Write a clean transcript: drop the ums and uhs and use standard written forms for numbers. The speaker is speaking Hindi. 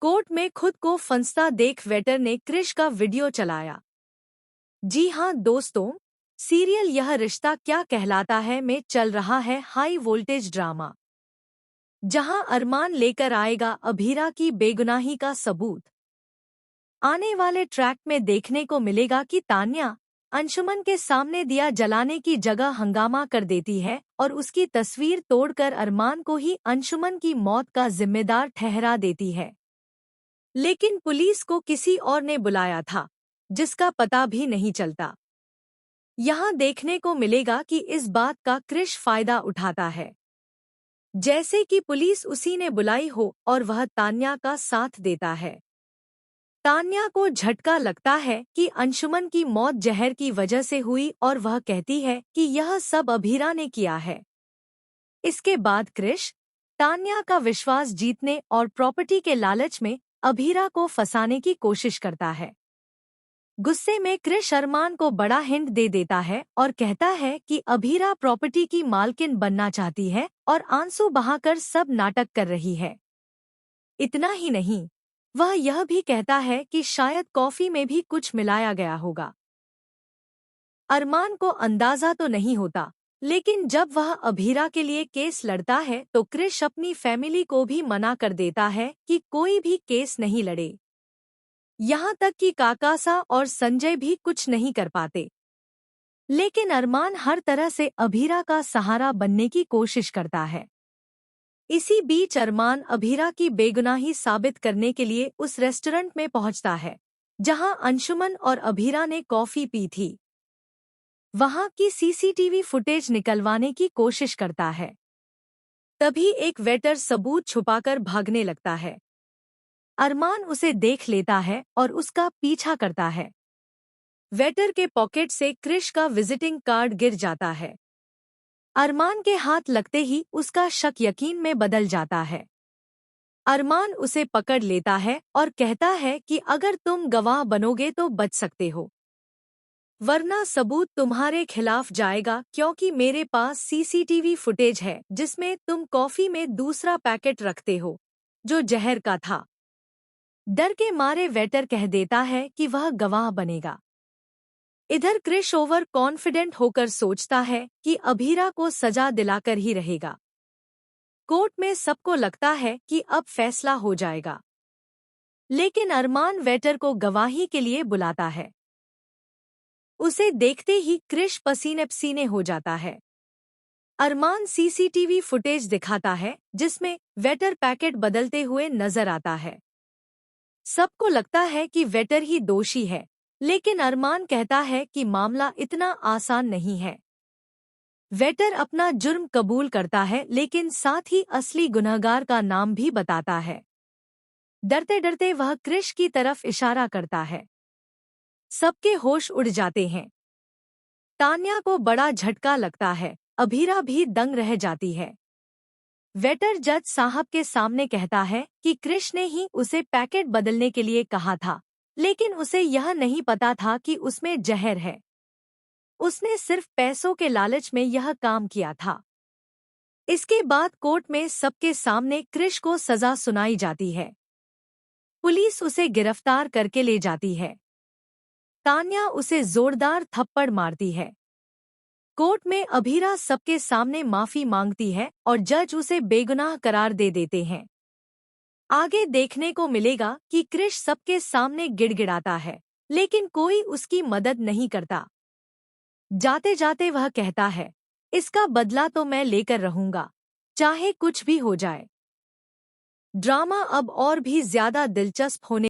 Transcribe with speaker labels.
Speaker 1: कोर्ट में खुद को फंसता देख वेटर ने क्रिश का वीडियो चलाया। जी हां दोस्तों, सीरियल यह रिश्ता क्या कहलाता है में चल रहा है हाई वोल्टेज ड्रामा, जहां अरमान लेकर आएगा अभीरा की बेगुनाही का सबूत। आने वाले ट्रैक में देखने को मिलेगा कि तान्या अंशुमन के सामने दिया जलाने की जगह हंगामा कर देती है और उसकी तस्वीर तोड़कर अरमान को ही अंशुमन की मौत का जिम्मेदार ठहरा देती है। लेकिन पुलिस को किसी और ने बुलाया था, जिसका पता भी नहीं चलता। यहाँ देखने को मिलेगा कि इस बात का क्रिश फायदा उठाता है, जैसे कि पुलिस उसी ने बुलाई हो और वह तान्या का साथ देता है। तान्या को झटका लगता है कि अंशुमन की मौत जहर की वजह से हुई और वह कहती है कि यह सब अभीरा ने किया है। इसके बाद क्रिश तान्या का विश्वास जीतने और प्रॉपर्टी के लालच में अभीरा को फंसाने की कोशिश करता है। गुस्से में क्रिश अरमान को बड़ा हिंट दे देता है और कहता है कि अभीरा प्रॉपर्टी की मालकिन बनना चाहती है और आंसू बहाकर सब नाटक कर रही है। इतना ही नहीं, वह यह भी कहता है कि शायद कॉफी में भी कुछ मिलाया गया होगा। अरमान को अंदाजा तो नहीं होता, लेकिन जब वह अभीरा के लिए केस लड़ता है तो क्रिश अपनी फैमिली को भी मना कर देता है कि कोई भी केस नहीं लड़े। यहाँ तक कि काकासा और संजय भी कुछ नहीं कर पाते। लेकिन अरमान हर तरह से अभीरा का सहारा बनने की कोशिश करता है। इसी बीच अरमान अभीरा की बेगुनाही साबित करने के लिए उस रेस्टोरेंट में पहुंचता है, जहां अंशुमन और अभीरा ने कॉफी पी थी। वहां की सीसीटीवी फुटेज निकलवाने की कोशिश करता है। तभी एक वेटर सबूत छुपाकर भागने लगता है। अरमान उसे देख लेता है और उसका पीछा करता है। वेटर के पॉकेट से क्रिश का विजिटिंग कार्ड गिर जाता है। अरमान के हाथ लगते ही उसका शक यकीन में बदल जाता है। अरमान उसे पकड़ लेता है और कहता है कि अगर तुम गवाह बनोगे तो बच सकते हो, वरना सबूत तुम्हारे खिलाफ जाएगा, क्योंकि मेरे पास सीसीटीवी फुटेज है जिसमें तुम कॉफी में दूसरा पैकेट रखते हो, जो जहर का था। डर के मारे वेटर कह देता है कि वह गवाह बनेगा। इधर क्रिश ओवर कॉन्फिडेंट होकर सोचता है कि अभीरा को सजा दिलाकर ही रहेगा। कोर्ट में सबको लगता है कि अब फैसला हो जाएगा, लेकिन अरमान वेटर को गवाही के लिए बुलाता है। उसे देखते ही क्रिश पसीने पसीने हो जाता है। अरमान सीसीटीवी फुटेज दिखाता है जिसमें वेटर पैकेट बदलते हुए नजर आता है। सबको लगता है कि वेटर ही दोषी है, लेकिन अरमान कहता है कि मामला इतना आसान नहीं है। वेटर अपना जुर्म कबूल करता है, लेकिन साथ ही असली गुनहगार का नाम भी बताता है। डरते डरते वह क्रिश की तरफ इशारा करता है। सबके होश उड़ जाते हैं। तान्या को बड़ा झटका लगता है, अभीरा भी दंग रह जाती है। वेटर जज साहब के सामने कहता है कि क्रिश ने ही उसे पैकेट बदलने के लिए कहा था, लेकिन उसे यह नहीं पता था कि उसमें जहर है। उसने सिर्फ पैसों के लालच में यह काम किया था। इसके बाद कोर्ट में सबके सामने क्रिश को सजा सुनाई जाती है। पुलिस उसे गिरफ्तार करके ले जाती है। तान्या उसे जोरदार थप्पड़ मारती है। कोर्ट में अभीरा सबके सामने माफी मांगती है और जज उसे बेगुनाह करार दे देते हैं। आगे देखने को मिलेगा कि क्रिश सबके सामने गिड़गिड़ाता है, लेकिन कोई उसकी मदद नहीं करता। जाते जाते वह कहता है, इसका बदला तो मैं लेकर रहूंगा, चाहे कुछ भी हो जाए। ड्रामा अब और भी ज्यादा दिलचस्प होने